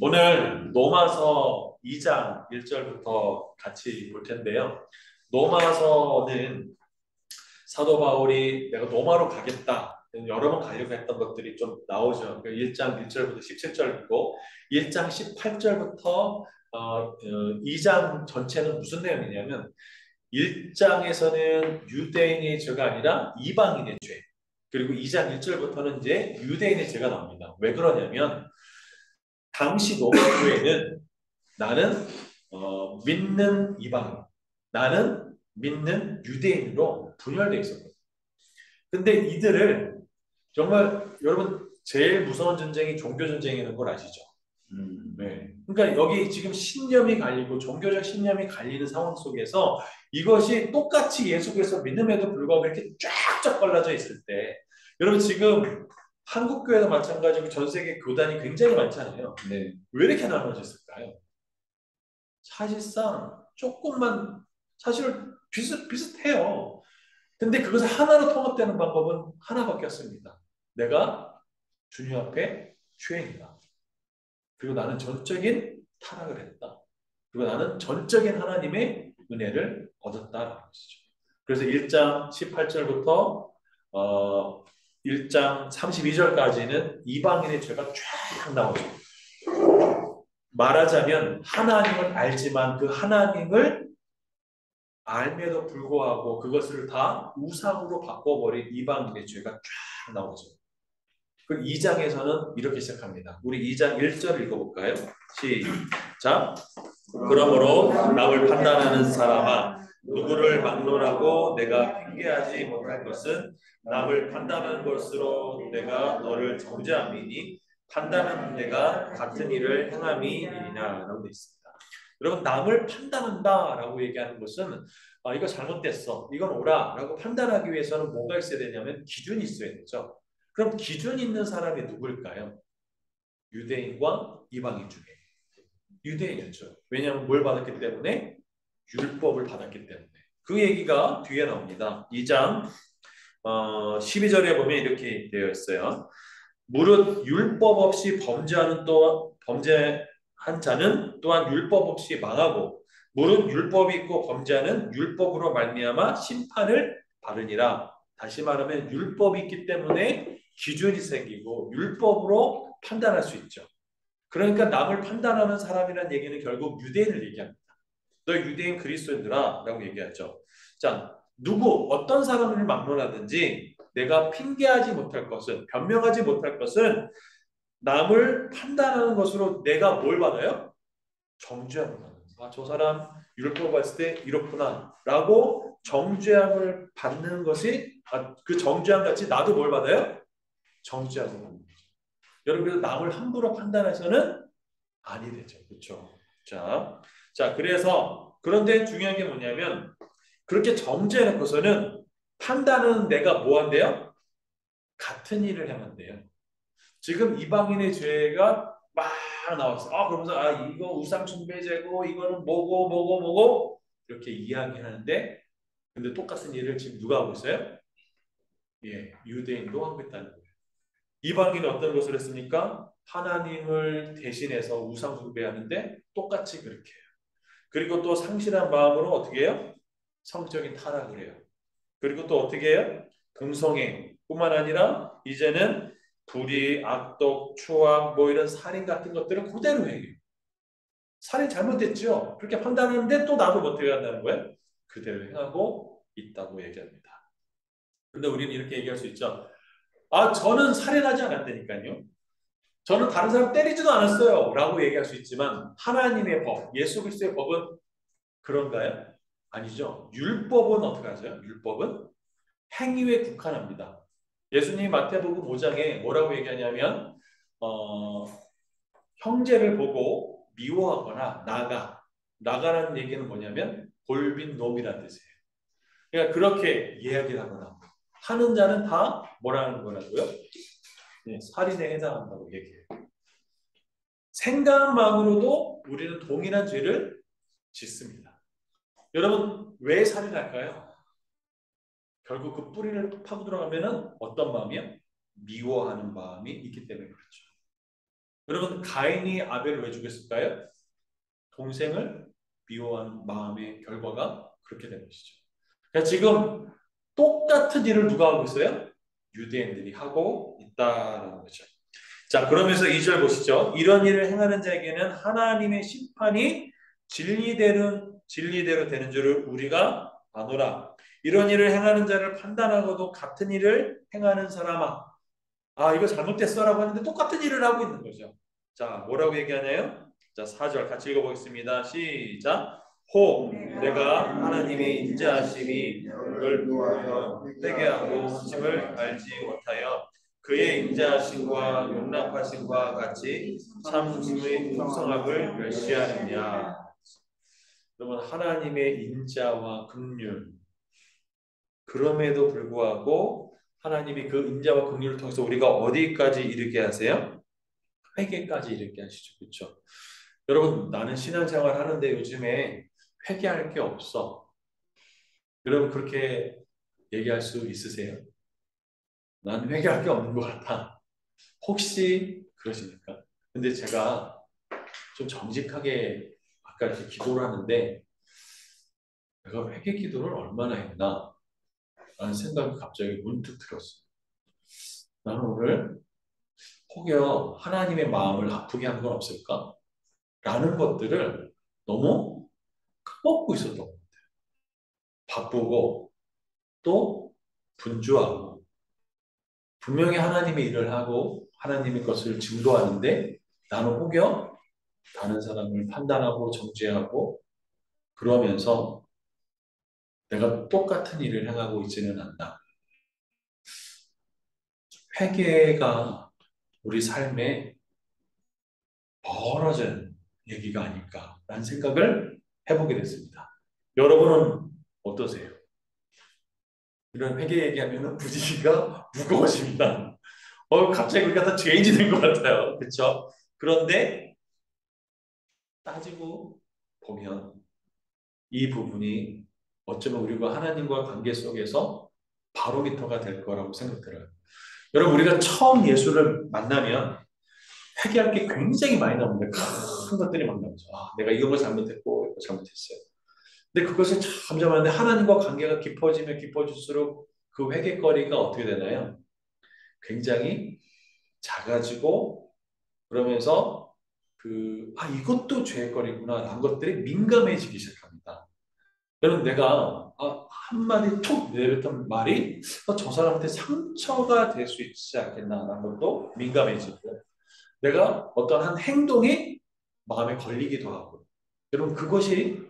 오늘 로마서 2장 1절부터 같이 볼 텐데요. 로마서는 사도 바울이 내가 로마로 가겠다. 여러 번 가려고 했던 것들이 좀 나오죠. 1장 1절부터 17절이고 1장 18절부터 2장 전체는 무슨 내용이냐면 1장에서는 유대인의 죄가 아니라 이방인의 죄. 그리고 2장 1절부터는 이제 유대인의 죄가 나옵니다. 왜 그러냐면 당시 로마 교회는 나는 믿는 이방인, 나는 믿는 유대인으로 분열되어 있었거든요. 근데 이들을 정말 여러분 제일 무서운 전쟁이 종교 전쟁이라는 걸 아시죠? 네. 그러니까 여기 지금 신념이 갈리고 종교적 신념이 갈리는 상황 속에서 이것이 똑같이 예수께서 믿음에도 불구하고 이렇게 쫙쫙 갈라져 있을 때 여러분 지금 한국 교회도 마찬가지고 전 세계 교단이 굉장히 많잖아요. 네. 왜 이렇게 나눠졌을까요? 사실상 조금만 사실 비슷해요. 근데 그것을 하나로 통합되는 방법은 하나밖에 없습니다. 내가 주님 앞에 죄인이다. 그리고 나는 전적인 타락을 했다. 그리고 나는 전적인 하나님의 은혜를 얻었다라는 것이죠. 그래서 1장 18절부터 1장 32절까지는 이방인의 죄가 쫙 나오죠. 말하자면 하나님을 알지만 그 하나님을 알매도 불구하고 그것을 다 우상으로 바꿔버린 이방인의 죄가 쫙 나오죠. 그 2장에서는 이렇게 시작합니다. 우리 2장 1절 읽어볼까요? 시작. 그러므로 남을 판단하는 사람아 누구를 막론하고 내가 핑계하지 못할 것은 남을 판단하는 것으로 내가 너를 정죄함이니 판단하는 내가 같은 일을 행함이니라 라고 되어 있습니다. 여러분 남을 판단한다라고 얘기하는 것은 이거 잘못됐어 이건 옳아라고 판단하기 위해서는 뭐가 있어야 되냐면 기준이 있어야 되죠. 그럼 기준 있는 사람이 누구일까요? 유대인과 이방인 중에 유대인이었죠. 왜냐하면 뭘 받았기 때문에 율법을 받았기 때문에 그 얘기가 뒤에 나옵니다. 2장 12절에 보면 이렇게 되어 있어요. 무릇 율법 없이 범죄하는 또 범죄한 자는 또한 율법 없이 망하고 무릇 율법이 있고 범죄하는 율법으로 말미암아 심판을 받으니라. 다시 말하면 율법이 있기 때문에 기준이 생기고 율법으로 판단할 수 있죠. 그러니까 남을 판단하는 사람이라는 얘기는 결국 유대인을 얘기합니다. 너 유대인 그리스도인들아 라고 얘기하죠. 자, 어떤 사람을 막론하든지 내가 핑계하지 못할 것은, 변명하지 못할 것은 남을 판단하는 것으로 내가 뭘 받아요? 정죄함을 받는 거야. 저 사람 율법 봤을 때 이렇구나 라고 정죄함을 받는 것이 그 정죄함 같이 나도 뭘 받아요? 정죄함을 받는 거죠. 여러분 남을 함부로 판단해서는 아니 되죠. 그렇죠? 자, 그래서 그런데 중요한 게 뭐냐면 그렇게 정죄해놓고서는 판단은 내가 뭐 한대요? 같은 일을 행한대요. 지금 이방인의 죄가 막 나왔어요. 그러면서 이거 우상 숭배죄고 이거는 뭐고 이렇게 이야기하는데 근데 똑같은 일을 지금 누가 하고 있어요? 예, 유대인도 하고 있다는 거예요. 이방인은 어떤 것을 했습니까? 하나님을 대신해서 우상 숭배하는데 똑같이 그렇게 해요. 그리고 또 상실한 마음으로 어떻게 해요? 성적인 타락을 해요. 그리고 또 어떻게 해요? 금성애 뿐만 아니라 이제는 불의, 악독, 추악, 뭐 이런 살인 같은 것들을 그대로 해요. 살인 잘못됐죠? 그렇게 판단하는데 또 나도 어떻게 한다는 거예요? 그대로 행하고 있다고 얘기합니다. 근데 우리는 이렇게 얘기할 수 있죠. 저는 살인하지 않았다니까요. 저는 다른 사람 때리지도 않았어요. 라고 얘기할 수 있지만 하나님의 법, 예수 그리스도의 법은 그런가요? 아니죠. 율법은 어떻게 하세요? 율법은 행위에 국한합니다. 예수님이 마태복음 5장에 뭐라고 얘기하냐면 형제를 보고 미워하거나 나가라는 얘기는 뭐냐면 골빈 놈이라는 뜻이에요. 그러니까 그렇게 이야기를 하거나 하는 자는 다 뭐라는 거라고요? 네, 살인에 해당한다고 얘기해요. 생각만으로도 우리는 동일한 죄를 짓습니다. 여러분 왜 살인할까요? 결국 그 뿌리를 파고 들어가면은 어떤 마음이요? 미워하는 마음이 있기 때문에 그렇죠. 여러분 가인이 아벨을 왜 죽였을까요? 동생을 미워한 마음의 결과가 그렇게 된 것이죠. 그러니까 지금 똑같은 일을 누가 하고 있어요? 유대인들이 하고 있다는 거죠. 자, 그러면서 2절 보시죠. 이런 일을 행하는 자에게는 하나님의 심판이 진리대로 되는 줄을 우리가 아노라. 이런 일을 행하는 자를 판단하고도 같은 일을 행하는 사람아. 아, 이거 잘못됐어라고 하는데 똑같은 일을 하고 있는 거죠. 자, 뭐라고 얘기하나요? 자, 4절 같이 읽어보겠습니다. 시작. 혹 내가 하나님의 인자하심이 너를 위하여 회개하고 헌심을 알지 못하여 그의 인자하심과 용납하심과 같이 참심의 풍성함을 멸시하느냐. 여러분 하나님의 인자와 긍휼 그럼에도 불구하고 하나님이 그 인자와 긍휼을 통해서 우리가 어디까지 이르게 하세요? 회개까지 이르게 하시죠. 그렇죠? 여러분 나는 신앙생활 하는데 요즘에 회개할 게 없어. 여러분 그렇게 얘기할 수 있으세요? 나는 회개할 게 없는 것 같아. 혹시 그러십니까? 근데 제가 좀 정직하게 아까 이렇게 기도를 하는데 내가 회개 기도를 얼마나 했나 라는 생각이 갑자기 문득 들었어요. 나는 오늘 혹여 하나님의 마음을 아프게 한 건 없을까? 라는 것들을 너무 까먹고 있었던 것 같아요. 바쁘고 또 분주하고 분명히 하나님의 일을 하고 하나님의 것을 증거하는데 나는 혹여 다른 사람을 판단하고 정죄하고 그러면서 내가 똑같은 일을 행하고 있지는 않나. 회개가 우리 삶에 벌어진 얘기가 아닐까라는 생각을 해보게 됐습니다. 여러분은 어떠세요? 이런 회개 얘기하면 분위기가 무거워집니다. 갑자기 우리가 다 죄인이 된 것 같아요. 그렇죠? 그런데 따지고 보면 이 부분이 어쩌면 우리가 하나님과 관계 속에서 바로미터가 될 거라고 생각들어요. 여러분 우리가 처음 예수를 만나면 회개할 게 굉장히 많이 나옵니다. 큰 것들이 막 나오죠. 아, 내가 이런 걸 잘못했고 이거 잘못했어요. 근데 그것을 점점 하는데 하나님과 관계가 깊어지면 깊어질수록 그 회개거리가 어떻게 되나요? 굉장히 작아지고 그러면서 이것도 죄거리구나 라는 것들이 민감해지기 시작합니다. 여러분 내가 한마디 툭 내뱉은 말이 저 사람한테 상처가 될 수 있지 않겠나라는 것도 민감해지고 내가 어떤 한 행동이 마음에 걸리기도 하고 여러분 그것이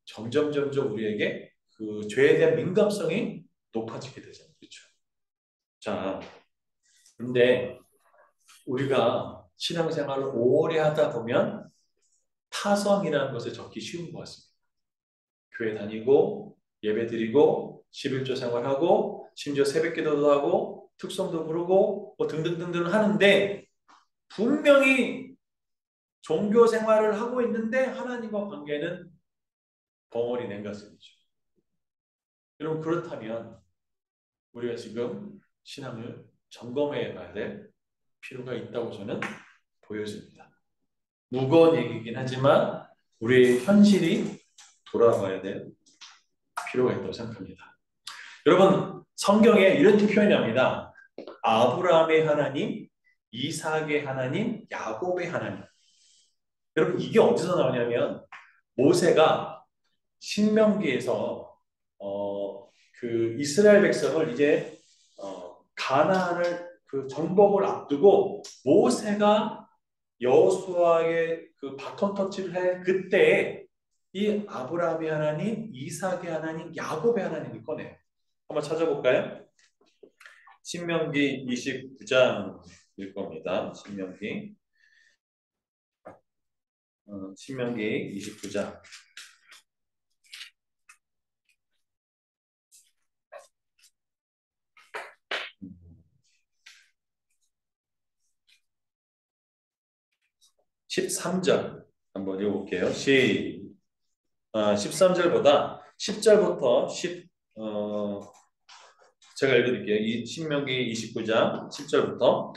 점점 우리에게 그 죄에 대한 민감성이 높아지게 되잖아요. 그렇죠? 자, 근데 우리가 신앙생활을 오래 하다 보면 타성이라는 것을 적기 쉬운 것 같습니다. 교회 다니고 예배 드리고 11조 생활하고 심지어 새벽 기도도 하고 특성도 부르고 뭐 등등등등 하는데 분명히 종교 생활을 하고 있는데 하나님과 관계는 벙어리 냉각성이죠. 여러분 그렇다면 우리가 지금 신앙을 점검해 봐야 될 필요가 있다고 저는 보여집니다. 무거운 얘기이긴 하지만 우리의 현실이 돌아봐야 될 필요가 있다고 생각합니다. 여러분 성경에 이런 표현이 나옵니다. 아브라함의 하나님, 이삭의 하나님, 야곱의 하나님. 여러분 이게 어디서 나오냐면 모세가 신명기에서 그 이스라엘 백성을 이제 가나안을 그 정복을 앞두고 모세가 여호수아의 그 바톤 터치를 할 그때 이 아브라함의 하나님, 이삭의 하나님, 야곱의 하나님을 꺼내요. 한번 찾아볼까요? 신명기 29장일 겁니다. 신명기 29장. 13절 한번 읽어볼게요. 13절보다 10절부터 제가 읽어드릴게요. 이 신명기 29장 10절부터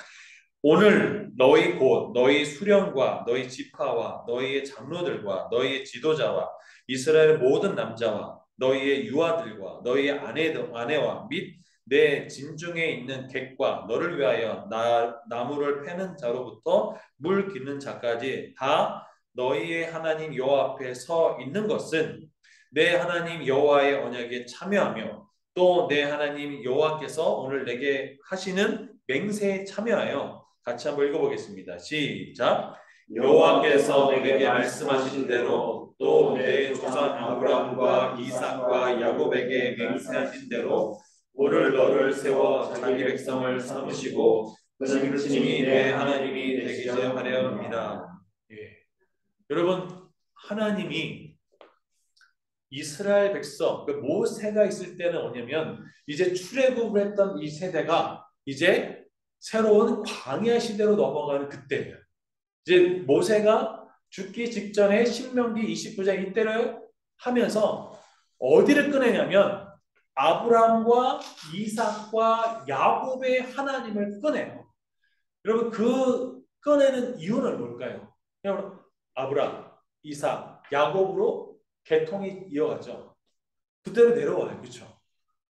오늘 너희 곧 너희 수령과 너희 지파와 너희의 장로들과 너희의 지도자와 이스라엘 모든 남자와 너희의 유아들과 너희의 아내와 및 내 진중에 있는 객과 너를 위하여 나무를 패는 자로부터 물 기는 자까지 다 너희의 하나님 여호와 앞에 서 있는 것은 내 하나님 여호와의 언약에 참여하며 또 내 하나님 여호와께서 오늘 내게 하시는 맹세에 참여하여 같이 한번 읽어보겠습니다. 시작. 여호와께서 내게 말씀하신 대로 또 내 조상 아브라함과 이삭과 야곱에게 맹세하신 대로 오늘 너를 세워 자기 백성을 삼으시고 친히 내 하나님이 되게 하려 합니다. 예. 여러분, 하나님이 이스라엘 백성, 그 모세가 있을 때는 뭐냐면 이제 출애굽을 했던 이 세대가 이제 새로운 광야 시대로 넘어가는 그때예요. 이제 모세가 죽기 직전에 신명기 29장 이때를 하면서 어디를 꺼내냐면 아브라함과 이삭과 야곱의 하나님을 꺼내요. 여러분 그 꺼내는 이유는 뭘까요? 여러분 아브라함, 이삭, 야곱으로 계통이 이어갔죠. 그대로 내려와요. 그렇죠?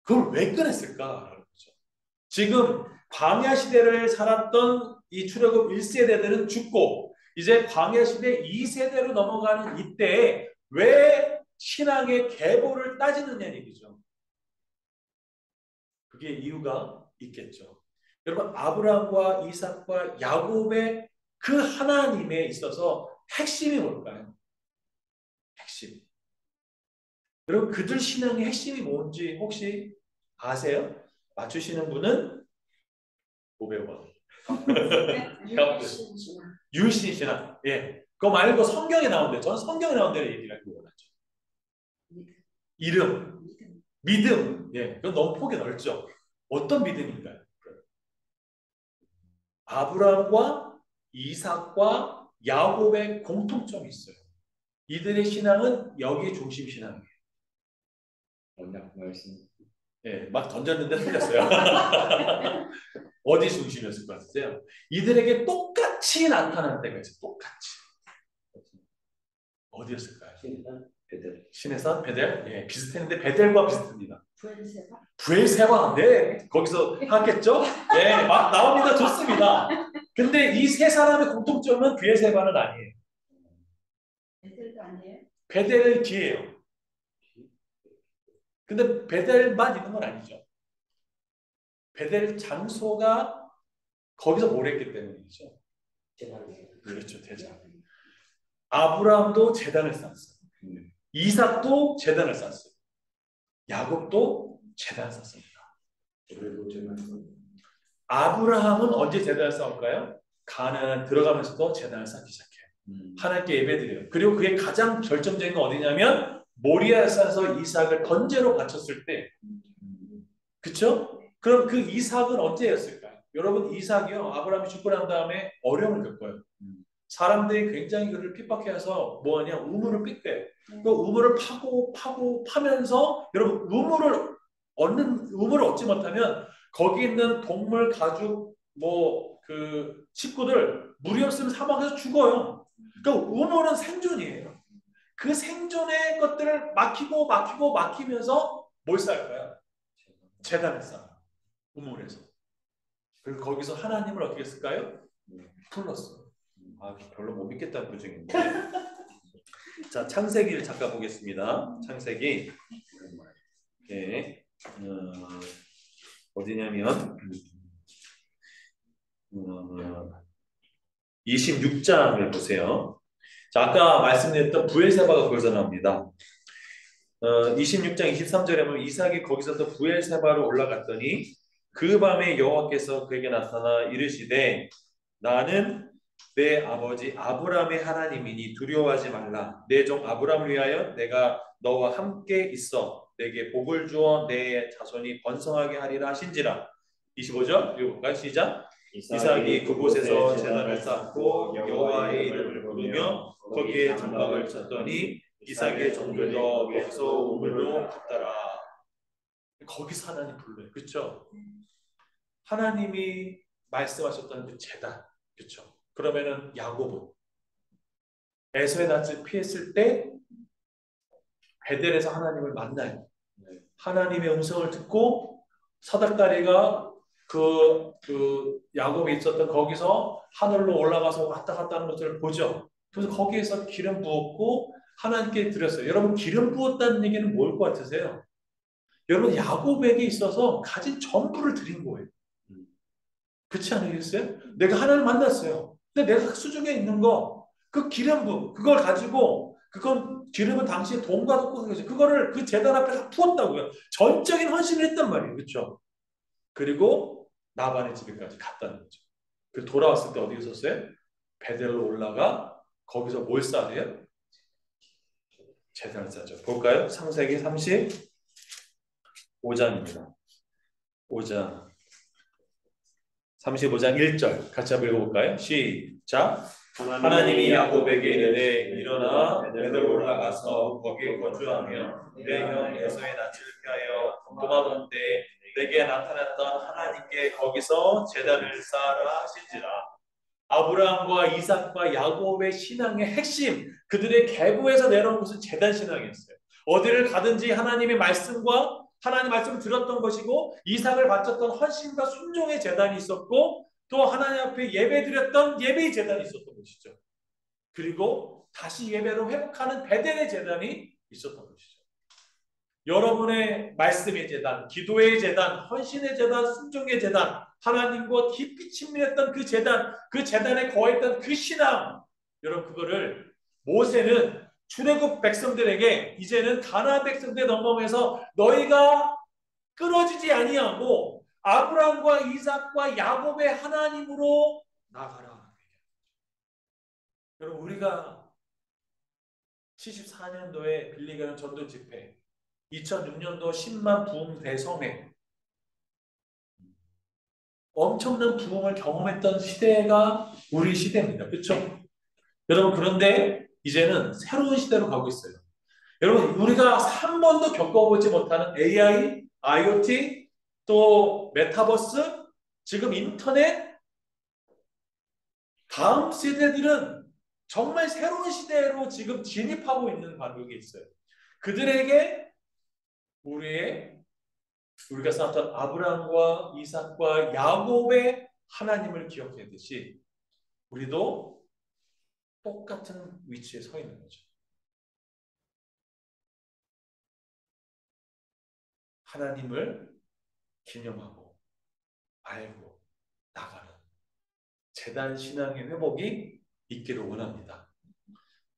그걸 왜 꺼냈을까? 그렇죠? 지금 광야 시대를 살았던 이 출애굽 1세대들은 죽고 이제 광야 시대 2세대로 넘어가는 이때에 왜 신앙의 계보를 따지느냐는 얘기죠. 그게 이유가 있겠죠. 여러분 아브라함과 이삭과 야곱의 그 하나님에 있어서 핵심이 뭘까요? 핵심. 여러분 그들 신앙의 핵심이 뭔지 혹시 아세요? 맞추시는 분은 500원. 유신 신앙. 예. 그거 말고 성경에 나온 데, 저는 성경에 나온 데를 얘기하기 원하죠. 이름, 믿음. 예. 그건 너무 폭이 넓죠. 어떤 믿음인가요? 아브라함과 이삭과 야곱의 공통점이 있어요. 이들의 신앙은 여기 중심 신앙이에요. 언약 말씀. 예, 막 던졌는데 틀렸어요. 어디 중심이었을 것 같으세요? 이들에게 똑같이 나타나는 때가 있어요. 똑같이. 어디였을까요? 신해산, 베델. 신해산, 베델? 예, 비슷했는데 베델과 비슷합니다. 부엘세바? 부엘세바, 네, 거기서 하겠죠? 네, 막 나옵니다. 좋습니다. 근데 이 세 사람의 공통점은 부엘세바는 아니에요. 베델도 아니에요? 베델은 뒤에요. 근데 베델만 있는 건 아니죠. 베델 장소가 거기서 오래했기 때문이죠. 그렇죠, 대장. 아브라함도 제단을 쌓았어요. 이삭도 제단을 쌓았어요. 야곱도 제단을 쌓습니다. 아브라함은 언제 제단을 쌓을까요? 가나안 들어가면서도 제단을 쌓기 시작해요. 하나님께 예배드려요. 그리고 그게 가장 결정적인 건 어디냐면 모리아산에서 이삭을 번제로 바쳤을 때, 그렇죠? 그럼 그 이삭은 언제였을까요? 여러분 이삭이요 아브라함이 죽고 난 다음에 어려움을 겪어요. 사람들이 굉장히 그를 핍박해서 뭐하냐 우물을 삐대요. 그 우물을 파면서 여러분 우물을 얻지 못하면 거기 있는 동물 가죽 뭐 그 식구들 물이 없으면 사막에서 죽어요. 그러니까 우물은 생존이에요. 그 생존의 것들을 막히면서 뭘 쌓을까요? 재단을 쌓아요. 우물에서. 그리고 거기서 하나님을 어떻게 했을까요? 불렀어요. 아, 별로 못 믿겠다는 표정인데. 자, 창세기를 잠깐 보겠습니다. 창세기. 네. 어디냐면 26장을 보세요. 자, 아까 말씀드렸던 부엘세바가 거기서 나옵니다. 26장 23절에 보면 이삭이 거기서부터 부엘세바로 올라갔더니 그 밤에 여호와께서 그에게 나타나 이르시되 나는 내 아버지 아브라함의 하나님이니 두려워하지 말라. 내 종 아브라함을 위하여 내가 너와 함께 있어 내게 복을 주어 내 자손이 번성하게 하리라 하신지라. 25절 읽어볼까요? 시작. 이삭이 그곳에서 제단을 쌓고 여호와의 이름을 부르며 거기에 장막을 쳤더니 이삭의 종들도 거기서 우물로 갔더라. 거기서 하나님 불러요. 그렇죠? 하나님이 말씀하셨던 그 제단, 그렇죠? 그러면은 야곱은 에서의 낯을 피했을 때 베델에서 하나님을 만나요. 하나님의 음성을 듣고 사닥다리가 그 야곱이 있었던 거기서 하늘로 올라가서 왔다 갔다 하는 것들을 보죠. 그래서 거기에서 기름 부었고 하나님께 드렸어요. 여러분 기름 부었다는 얘기는 뭘 것 같으세요? 여러분 야곱에게 있어서 가진 전부를 드린 거예요. 그렇지 않으겠어요? 내가 하나님을 만났어요. 근데 내가 수중에 있는 거, 그 기름 부음, 그걸 가지고 그건 기름은 당시에 돈과 섞어서 그거를 그 제단 앞에 다 부었다고요. 전적인 헌신을 했단 말이에요. 그렇죠? 그리고 나반의 집에까지 갔다는 거죠. 그 돌아왔을 때 어디 있었어요? 베델로 올라가 거기서 뭘 쌓아요? 제단을 쌓죠. 볼까요? 창세기 35장입니다. 5장 35장 1절 같이 한번 읽어볼까요? 시작. 하나님이 야곱에게 이르되 일어나 베델로 올라가서 거기에 거주하며 내 형 에서의 낯을 피하여 도마본때 내게 나타났던 하나님께 거기서 제단을 쌓아라 하신지라. 아브라함과 이삭과 야곱의 신앙의 핵심, 그들의 계보에서 내려온 것은 제단 신앙이었어요. 어디를 가든지 하나님의 말씀과 하나님 말씀을 들었던 것이고 이삭을 바쳤던 헌신과 순종의 제단이 있었고 또 하나님 앞에 예배드렸던 예배의 제단이 있었던 것이죠. 그리고 다시 예배로 회복하는 베델의 제단이 있었던 것이죠. 여러분의 말씀의 제단, 기도의 제단, 헌신의 제단, 순종의 제단, 하나님과 깊이 친밀했던 그 제단에 거했던 그 신앙, 여러분 그거를 모세는 출애굽 백성들에게 이제는 가나안 백성들에 넘어오면서 너희가 끊어지지 아니하고 아브라함과 이삭과 야곱의 하나님으로 나가라. 여러분 우리가 74년도에 빌리가는 전도 집회, 2006년도 10만 부흥 대성회 엄청난 부흥을 경험했던 시대가 우리 시대입니다. 그렇죠? 여러분 그런데 이제는 새로운 시대로 가고 있어요. 여러분 우리가 한 번도 겪어보지 못하는 AI, IoT, 또 메타버스, 지금 인터넷, 다음 세대들은 정말 새로운 시대로 지금 진입하고 있는 관계가 있어요. 그들에게 우리가 쌓았던 아브라함과 이삭과 야곱의 하나님을 기억하듯이 우리도 똑같은 위치에 서 있는 거죠. 하나님을 기념하고 알고 나가는 제단 신앙의 회복이 있기를 원합니다.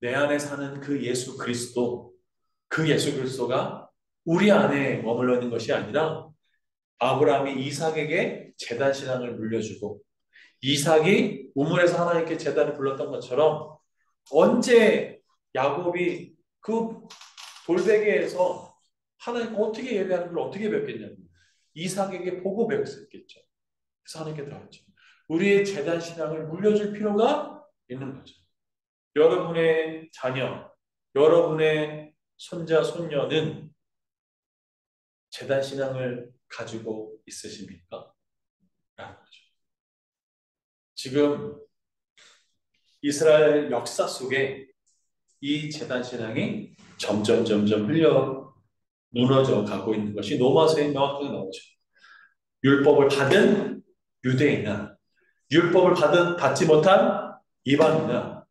내 안에 사는 그 예수 그리스도, 그 예수 그리스도가 우리 안에 머물러 있는 것이 아니라 아브라함이 이삭에게 제단 신앙을 물려주고 이삭이 우물에서 하나님께 제단을 불렀던 것처럼 언제 야곱이 그 돌베개에서 하나님 어떻게 예배하는 걸 어떻게 배웠겠냐면 이삭에게 보고 배웠었겠죠. 그래서 하나님께 들었죠. 우리의 제단 신앙을 물려줄 필요가 있는 거죠. 여러분의 자녀, 여러분의 손자, 손녀는 제단 신앙을 가지고 있으십니까? 라는 거죠. 지금 이스라엘 역사 속에 이 제단 신앙이 점점 무너져 가고 있는 것이 로마서에 명확하게 나오죠. 율법을 받은 유대인이나 율법을 받지 못한 이방인이나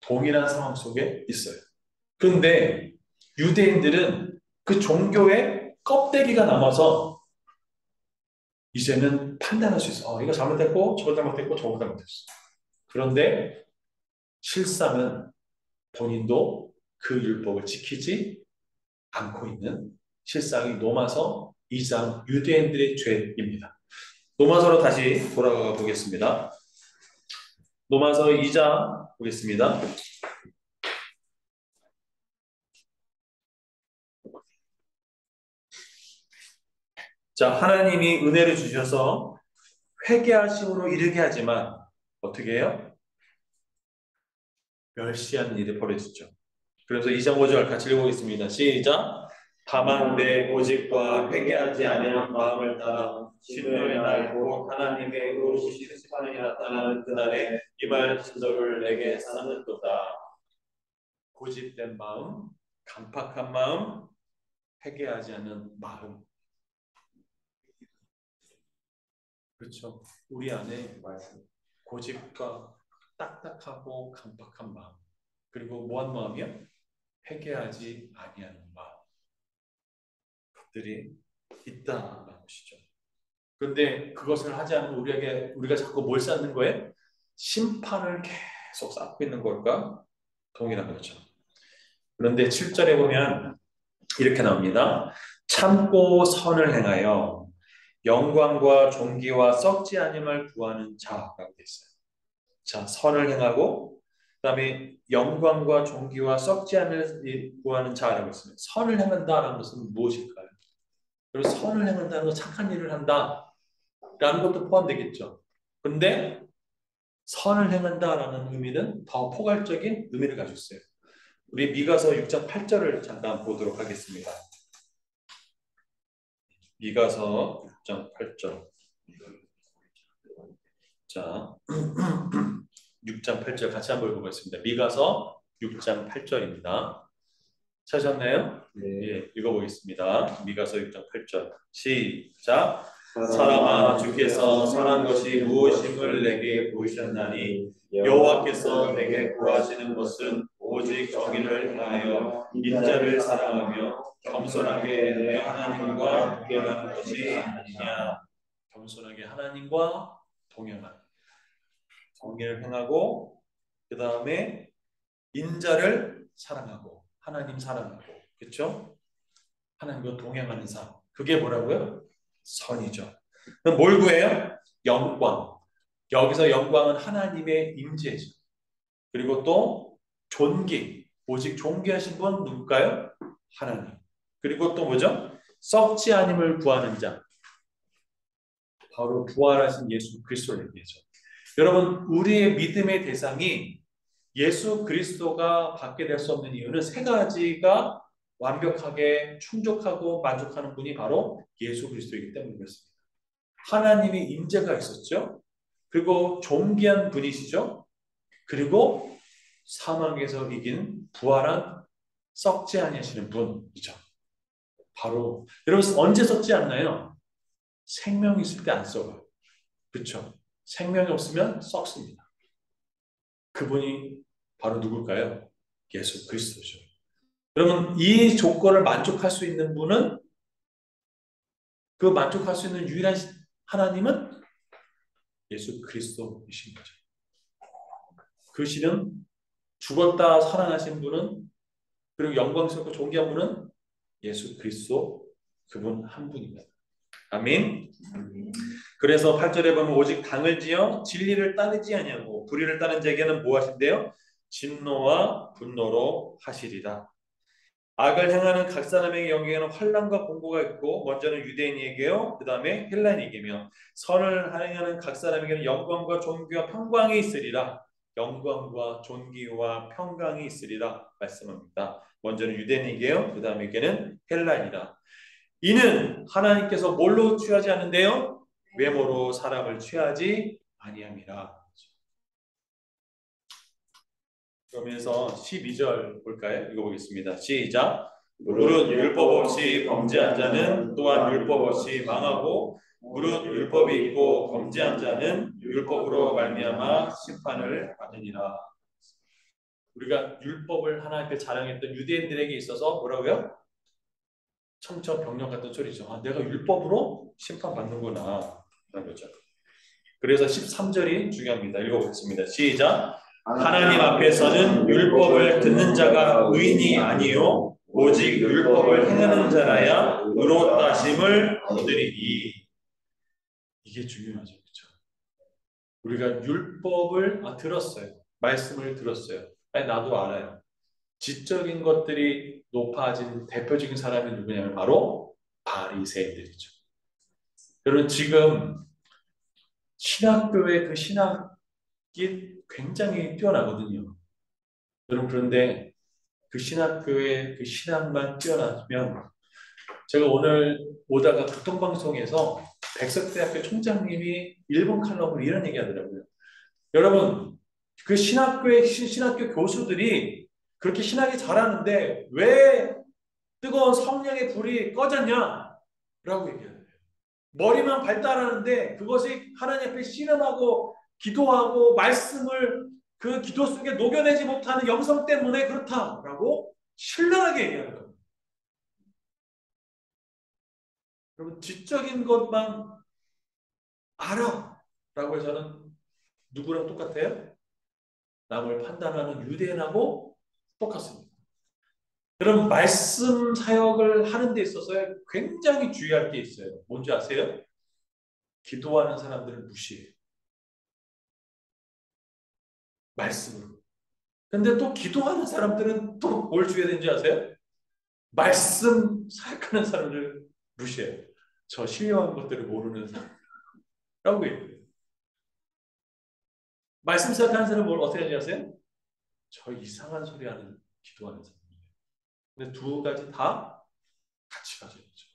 동일한 상황 속에 있어요. 그런데 유대인들은 그 종교의 껍데기가 남아서 이제는 판단할 수 있어. 이거 잘못됐고 저거 잘못됐고 저거 잘못됐어. 그런데 실상은 본인도 그 율법을 지키지 않고 있는 실상이 로마서 2장 유대인들의 죄입니다. 로마서로 다시 돌아가 보겠습니다. 로마서 2장 보겠습니다. 자, 하나님이 은혜를 주셔서 회개하심으로 이르게 하지만 어떻게 해요? 멸시하는 일이 벌어지죠. 그래서 2장 5절 같이 읽어보겠습니다. 시작. 다만 내 고집과 회개하지 아니한 마음을 따라 진노의 날 곧 하나님의 의로우신 심판이 나타나는 그날에 이 말씀들을 내게 쌓는도다. 고집된 마음, 강팍한 마음, 회개하지 않는 마음. 그렇죠. 우리 안에 고집과 딱딱하고 강팍한 마음, 그리고 뭐한 마음이요? 회개하지 아니하는 마음. 것들이 있다라는 것이죠. 그런데 그것을 하지 않으면 우리가 자꾸 뭘 쌓는 거예요? 심판을 계속 쌓고 있는 것과 동일한 거죠. 그런데 7절에 보면 이렇게 나옵니다. 참고 선을 행하여 영광과 존귀와 썩지 아님을 구하는 자라고 되어 있어요. 자, 선을 행하고 그다음에 영광과 존귀와 썩지 않을 구하는 자라고 있습니다. 선을 행한다라는 것은 무엇일까요? 그리고 선을 행한다는 건 착한 일을 한다라는 것도 포함되겠죠. 그런데 선을 행한다라는 의미는 더 포괄적인 의미를 가지고 있어요. 우리 미가서 6장 8절을 잠깐 보도록 하겠습니다. 미가서 6장 8절. 자, 6장 8절 같이 한번 읽어보겠습니다. 미가서 6장 8절입니다. 찾으셨나요? 예, 읽어보겠습니다. 미가서 6장 8절. 시작. 사람아, 주께서 선한 것이 무엇임을 내게 보이셨나니 여호와께서 내게 구하시는 것은 오직 정의를 행하여 인자를 사랑하며 겸손하게 내 하나님과 동행하는 것이 아니냐. 겸손하게 하나님과 동행하는, 정의를 행하고 그 다음에 인자를 사랑하고 하나님 사랑하고, 그렇죠? 하나님과 동행하는 삶. 그게 뭐라고요? 선이죠. 그럼 뭘 구해요? 영광. 여기서 영광은 하나님의 임재죠. 그리고 또 존귀. 오직 존귀하신 분 누굴까요? 하나님. 그리고 또 뭐죠? 썩지 아님을 구하는 자. 바로 부활하신 예수 그리스도를 얘기하죠. 여러분, 우리의 믿음의 대상이 예수 그리스도가 받게 될 수 없는 이유는 세 가지가 완벽하게 충족하고 만족하는 분이 바로 예수 그리스도이기 때문에 그렇습니다. 하나님의 임재가 있었죠. 그리고 존귀한 분이시죠. 그리고 사망에서 이긴 부활한 썩지 아니하시는 분이죠. 바로 여러분 언제 썩지 않나요? 생명이 있을 때 안 썩어요. 그렇죠? 생명이 없으면 썩습니다. 그분이 바로 누굴까요? 예수 그리스도죠. 그러면 이 조건을 만족할 수 있는 분은, 그 만족할 수 있는 유일한 하나님은 예수 그리스도이신 거죠. 그 신은 죽었다 살아나신 분은, 그리고 영광스럽고 존귀한 분은 예수 그리스도, 그분 한 분입니다. 아멘. 그래서 8절에 보면 오직 당을 지어 진리를 따르지 아니하고 불의를 따른 자에게는 무엇인데요? 진노와 분노로 하시리라. 악을 행하는 각 사람에게 영에는 환난과 공고가 있고, 먼저는 유대인에게요, 그 다음에 헬라인에게며, 선을 행하는 각 사람에게는 영광과 존귀와 평강이 있으리라. 영광과 존귀와 평강이 있으리라 말씀합니다. 먼저는 유대인에게요, 그 다음에게는 헬라인이라. 이는 하나님께서 뭘로 취하지 않는데요? 외모로 사람을 취하지 아니함이라. 그러면서 12절 볼까요? 읽어보겠습니다. 시작. 무릇 율법 없이 범죄한 자는 또한 율법 없이 망하고, 무릇 율법이 있고 범죄한 자는 율법으로 말미암아 심판을 받으니라. 우리가 율법을 하나님께 자랑했던 유대인들에게 있어서 뭐라고요? 청천벽력 같은 소리죠. 아, 내가 율법으로 심판받는구나 라는 거죠. 그래서 13절이 중요합니다. 읽어보겠습니다. 시작. 하나님 앞에서는 율법을 듣는 자가 의인이 아니요 오직 율법을 행하는 자라야 의로 따심을 얻으리니. 이게 중요하죠. 그렇죠? 우리가 율법을 들었어요. 말씀을 들었어요. 아니, 나도 알아요. 지적인 것들이 높아진 대표적인 사람이 누구냐면 바로 바리새인들이죠. 여러분, 지금 신학교의 그 신학이 굉장히 뛰어나거든요. 여러분, 그런데 그 신학교의 그 신학만 뛰어나면 제가 오늘 오다가 교통방송에서 백석대학교 총장님이 일본 칼럼으로 이런 얘기 하더라고요. 여러분, 그 신학교 교수들이 그렇게 신학이 잘하는데 왜 뜨거운 성령의 불이 꺼졌냐? 라고 얘기하는 거예요. 머리만 발달하는데 그것이 하나님 앞에 씨름하고 기도하고 말씀을 그 기도 속에 녹여내지 못하는 영성 때문에 그렇다라고 신랄하게 얘기하는 겁니다. 여러분, 지적인 것만 알아 라고 해서는 누구랑 똑같아요? 남을 판단하는 유대인하고 똑같습니다. 그럼 말씀 사역을 하는 데 있어서 굉장히 주의할 게 있어요. 뭔지 아세요? 기도하는 사람들을 무시해요. 말씀으로. 근데 또 기도하는 사람들은 또 뭘 줘야 되는지 아세요? 말씀 사역하는 사람을 무시해요. 저 신령한 것들을 모르는 사람이라고 얘기해요. 말씀 사역하는 사람은 뭘 어떻게 하는지 아세요? 저 이상한 소리 하는 기도하는 사람이에요. 근데 두 가지 다 같이 가져야 되죠.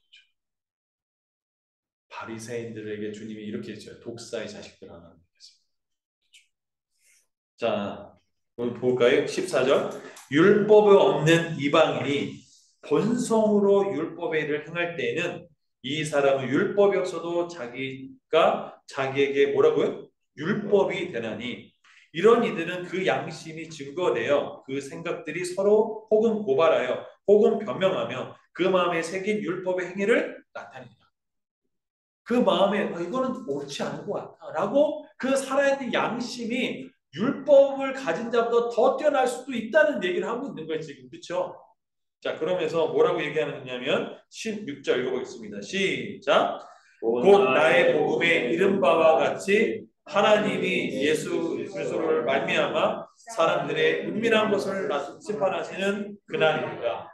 바리새인들에게 주님이 이렇게 했죠. 독사의 자식들 하나 했습니다. 자, 볼까요? 14절. 율법이 없는 이방인이 본성으로 율법의 일을 행할 때에는 이 사람은 율법이 없어도 자기가 자기에게 뭐라고요? 율법이 되나니 이런 이들은 그 양심이 증거되어 그 생각들이 서로 혹은 고발하여 혹은 변명하며 그 마음에 새긴 율법의 행위를 나타내니라. 그 마음에 이거는 옳지 않은 것 같아 라고 그 살아있는 양심이 율법을 가진 자보다 더 뛰어날 수도 있다는 얘기를 하고 있는 거예요 지금. 그렇죠? 자, 그러면서 뭐라고 얘기하느냐면 16절 읽어보겠습니다. 시작. 곧 나의 복음에 이른 바와 같이 하나님이 예수 그리스도를 말미암아 사람들의 은밀한 것을 심판하시는 그날입니다.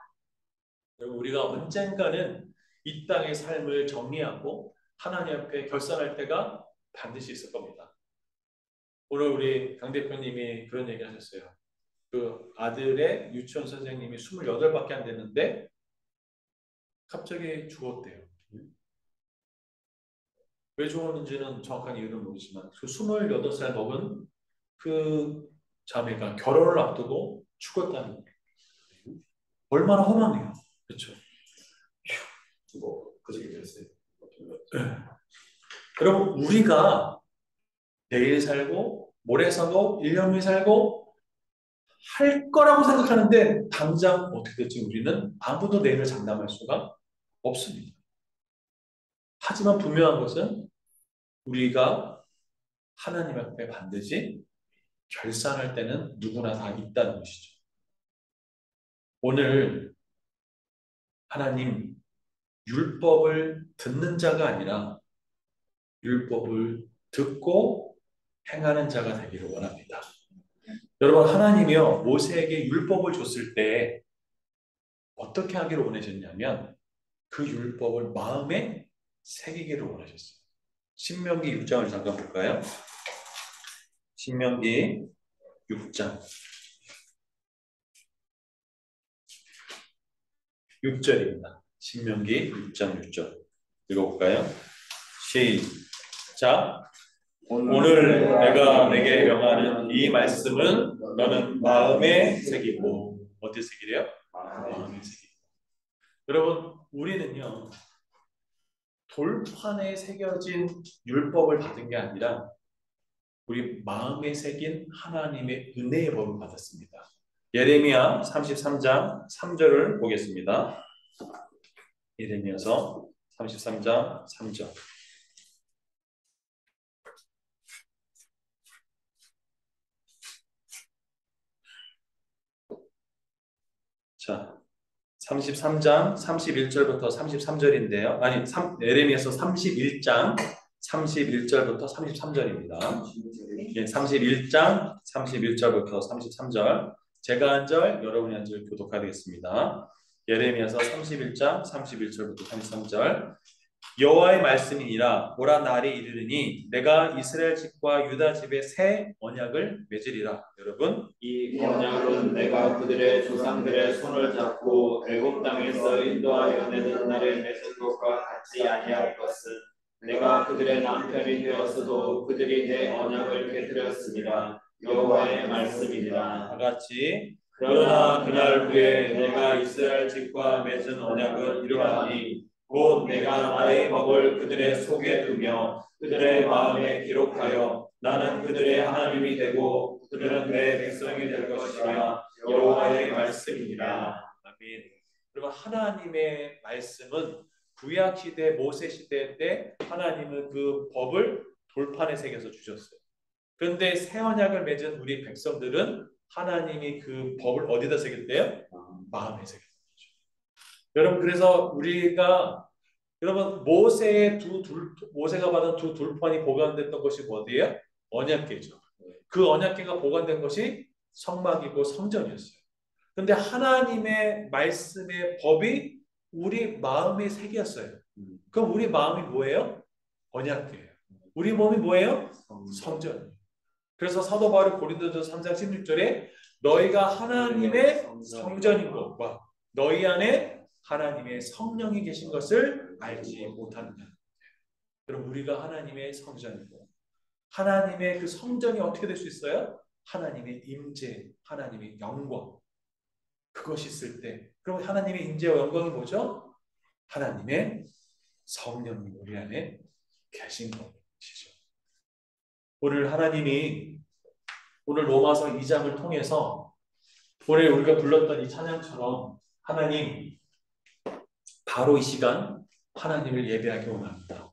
여러분, 우리가 언젠가는 이 땅의 삶을 정리하고 하나님 앞에 결산할 때가 반드시 있을 겁니다. 오늘 우리 강 대표님이 그런 얘기 하셨어요. 그 아들의 유치원 선생님이 28밖에 안 됐는데 갑자기 죽었대요. 왜 죽었는지는 정확한 이유는 모르지만 그 28살 먹은 그 자매가 결혼을 앞두고 죽었다는 거예요. 얼마나 험하네요. 그렇죠? 그 얘기 들었어요. 여러분, 우리가 내일 살고 모레 살고 1년 후에 살고 할 거라고 생각하는데 당장 어떻게 될지 우리는 아무도 내일을 장담할 수가 없습니다. 하지만 분명한 것은 우리가 하나님 앞에 반드시 결산할 때는 누구나 다 있다는 것이죠. 오늘 하나님 율법을 듣는 자가 아니라 율법을 듣고 행하는 자가 되기를 원합니다. 여러분, 하나님이요 모세에게 율법을 줬을 때 어떻게 하기를 원하셨냐면 그 율법을 마음에 새기기를 원하셨어요. 신명기 6장을 잠깐 볼까요? 신명기 6장 6절입니다. 신명기 6장 6절 읽어볼까요? 시작. 오늘 내가 내게 명하는 이 말씀은 너는 마음에 새기고 어디에 새기래요? 마음에 새기고. 여러분, 우리는요 돌판에 새겨진 율법을 받은 게 아니라 우리 마음에 새긴 하나님의 은혜의 법을 받았습니다. 예레미야 33장 3절을 보겠습니다. 예레미야서 33장 3절. 자, 33장 31절부터 33절인데요. 아니, 예레미야서 31장 31절부터 33절입니다. 예, 31장 31절부터 33절. 제가 한 절, 여러분이 한 절 교독하겠습니다. 예레미야서 31장 31절부터 33절. 여호와의 말씀이니라. 보라, 날이 이르르니 내가 이스라엘 집과 유다 집에 새 언약을 맺으리라. 여러분, 이 언약은 내가 그들의 조상들의 손을 잡고 애굽 땅에서 인도하여 내는 날에 맺은 것과 같지 아니할 것은 내가 그들의 남편이 되었어도 그들이 내 언약을 깨뜨렸습니다. 여호와의 말씀이니라. 다 같이. 그러나 그날 후에 내가 이스라엘 집과 맺은 언약은 이러하니 곧 내가 나의 법을 그들의 속에 두며 그들의 마음에 기록하여 나는 그들의 하나님이 되고 그들은 내 백성이 될 것이라. 여호와의 말씀이니라. 아멘. 여러분, 하나님의 말씀은 구약 시대 모세 시대 때 하나님은 그 법을 돌판에 새겨서 주셨어요. 그런데 새 언약을 맺은 우리 백성들은 하나님이 그 법을 어디다 새겼대요? 마음에 새겼죠. 여러분, 그래서 우리가 여러분 모세가 받은 두 돌판이 보관됐던 것이 어디예요? 언약궤죠. 그 언약궤가 보관된 것이 성막이고 성전이었어요. 그런데 하나님의 말씀의 법이 우리 마음에 새겼어요. 그럼 우리 마음이 뭐예요? 언약궤예요. 우리 몸이 뭐예요? 성전. 그래서 사도 바울이 고린도전서 3장 16절에 너희가 하나님의 성전인 것과 너희 안에 하나님의 성령이 계신 것을 알지 못한다. 그럼 우리가 하나님의 성전이고 하나님의 그 성전이 어떻게 될 수 있어요? 하나님의 임재, 하나님의 영광. 그것이 있을 때 그럼 하나님의 임재와 영광이 뭐죠? 하나님의 성령이 우리 안에 계신 것이죠. 오늘 하나님이 오늘 로마서 2장을 통해서 오늘 우리가 불렀던 이 찬양처럼 하나님 바로 이 시간 하나님을 예배하기 원합니다.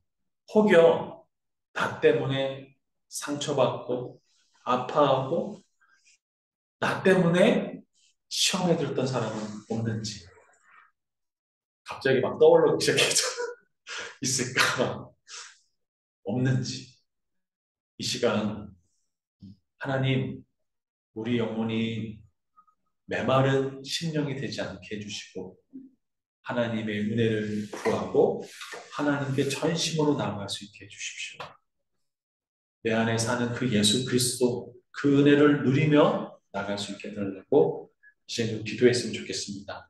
혹여 나 때문에 상처받고 아파하고 나 때문에 시험에 들었던 사람은 없는지 갑자기 막 떠올르기 시작해서 있을까? 없는지 이 시간 하나님 우리 영혼이 메마른 심령이 되지 않게 해주시고 하나님의 은혜를 구하고 하나님께 전심으로 나아갈 수 있게 해주십시오. 내 안에 사는 그 예수 그리스도 그 은혜를 누리며 나갈 수 있게 해달라고 이제 좀 기도했으면 좋겠습니다.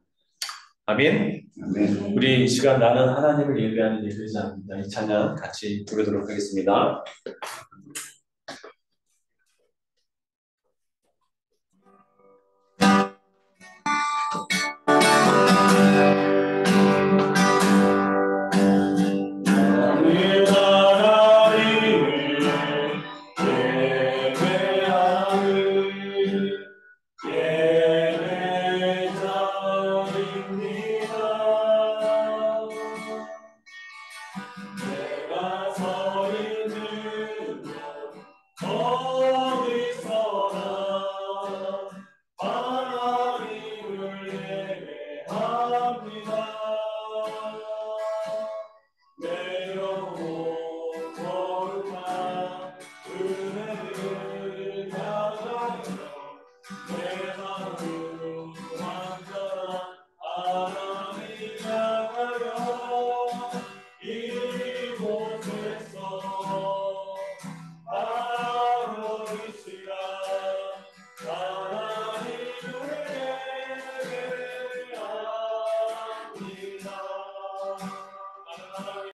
아멘. 아멘. 우리 이 시간 나는 하나님을 예배하는 예배자입니다. 이 찬양 같이 부르도록 하겠습니다.